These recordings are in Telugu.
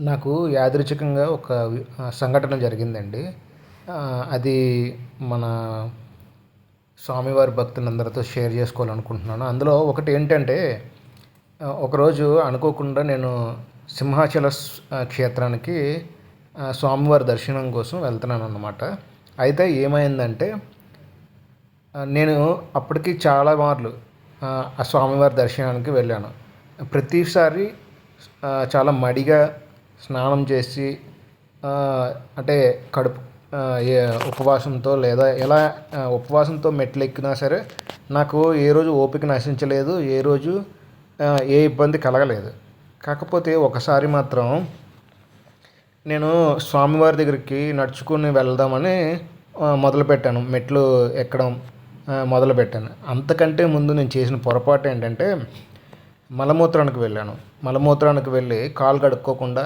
నాకు యాదృచ్ఛికంగా ఒక సంఘటన జరిగిందండి. అది మన స్వామివారి భక్తులందరితో షేర్ చేసుకోవాలనుకుంటున్నాను. అందులో ఒకటి ఏంటంటే, ఒకరోజు అనుకోకుండా నేను సింహాచల క్షేత్రానికి స్వామివారి దర్శనం కోసం వెళ్తున్నానన్నమాట. అయితే ఏమైందంటే, నేను అప్పటికి చాలా మార్లు ఆ స్వామివారి దర్శనానికి వెళ్ళాను. ప్రతిసారి చాలా మడిగా స్నానం చేసి, అంటే కడుపు ఏ ఉపవాసంతో లేదా ఎలా ఉపవాసంతో మెట్లెక్కినా సరే నాకు ఏ రోజు ఓపిక నశించలేదు. ఏ రోజు ఏ ఇబ్బంది కలగలేదు. కాకపోతే ఒకసారి మాత్రం నేను స్వామివారి దగ్గరికి నడుచుకుని వెళ్దామని మొదలుపెట్టాను. మెట్లు ఎక్కడం మొదలుపెట్టాను. అంతకంటే ముందు నేను చేసిన పొరపాటు ఏంటంటే, మలమూత్రానికి వెళ్ళాను. మలమూత్రానికి వెళ్ళి కాళ్ళు కడుక్కోకుండా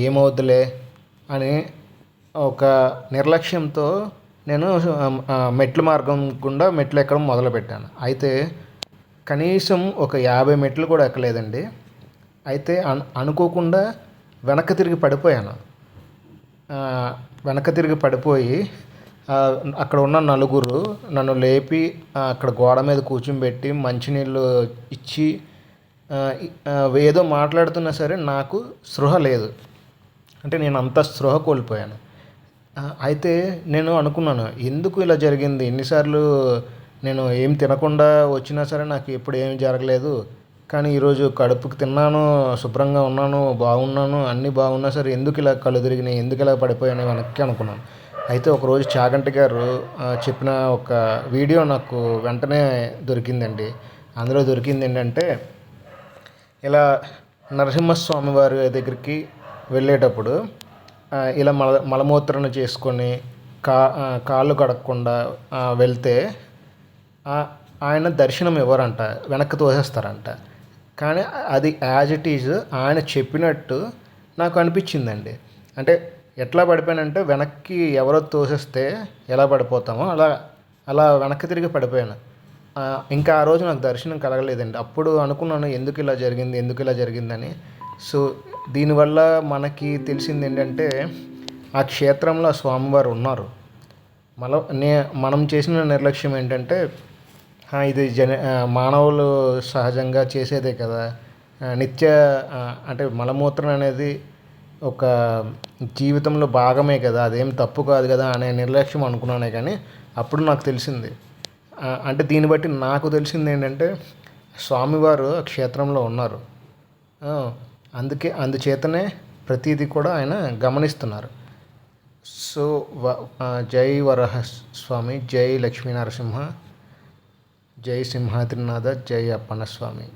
ఏమవుద్దులే అని ఒక నిర్లక్ష్యంతో నేను మెట్ల మార్గం గుండా మెట్లు ఎక్కడం మొదలుపెట్టాను. అయితే కనీసం ఒక 50 మెట్లు కూడా ఎక్కలేదండి. అయితే అనుకోకుండా వెనక్కి తిరిగి పడిపోయాను. వెనక్కి తిరిగి పడిపోయి అక్కడ ఉన్న నలుగురు నన్ను లేపి అక్కడ గోడ మీద కూర్చోబెట్టి మంచినీళ్ళు ఇచ్చి ఏదో మాట్లాడుతున్నా సరే నాకు స్పృహ లేదు. అంటే నేను అంత స్పృహ కోల్పోయాను. అయితే నేను అనుకున్నాను, ఎందుకు ఇలా జరిగింది? ఎన్నిసార్లు నేను ఏం తినకుండా వచ్చినా సరే నాకు ఎప్పుడు ఏమి జరగలేదు. కానీ ఈరోజు కడుపుకి తిన్నాను, శుభ్రంగా ఉన్నాను, బాగున్నాను, అన్నీ బాగున్నా సరే ఎందుకు ఇలా కళ్ళు తిరిగినాయి, ఎందుకు ఇలా పడిపోయాను వెనక్కి అనుకున్నాను. అయితే ఒకరోజు చాగంటి గారు చెప్పిన ఒక వీడియో నాకు వెంటనే దొరికిందండి. అందులో దొరికింది ఏంటంటే, ఇలా నరసింహస్వామి వారి దగ్గరికి వెళ్ళేటప్పుడు ఇలా మలమూత్రణ చేసుకొని కాళ్ళు కడగకుండా వెళ్తే ఆయన దర్శనం ఇవ్వరంట, వెనక్కి తోసేస్తారంట. కానీ అది యాజ్ ఇట్ ఈజ్ ఆయన చెప్పినట్టు నాకు అనిపించిందండి. అంటే ఎట్లా పడిపోయానంటే, వెనక్కి ఎవరో తోసేస్తే ఎలా పడిపోతామో అలా అలా వెనక్కి తిరిగి పడిపోయాను. ఇంకా ఆ రోజు నాకు దర్శనం కలగలేదండి. అప్పుడు అనుకున్నాను, ఎందుకు ఇలా జరిగింది, ఎందుకు ఇలా జరిగిందని. సో దీనివల్ల మనకి తెలిసింది ఏంటంటే, ఆ క్షేత్రంలో ఆ స్వామివారు ఉన్నారు. మనం చేసిన నిర్లక్ష్యం ఏంటంటే, ఇది మానవులు సహజంగా చేసేదే కదా, నిత్య అంటే మలమూత్రం అనేది ఒక జీవితంలో భాగమే కదా, అదేం తప్పు కాదు కదా అనే నిర్లక్ష్యం అనుకున్నానే. కానీ అప్పుడు నాకు తెలిసింది, అంటే దీన్ని బట్టి నాకు తెలిసింది ఏంటంటే, స్వామివారు ఆ క్షేత్రంలో ఉన్నారు. అందుచేతనే ప్రతిదీ కూడా ఆయన గమనిస్తున్నారు. సో జై వరాహ స్వామి, జై లక్ష్మీ నరసింహ, జై సింహాద్రినాథ, జై అప్పన్న స్వామి.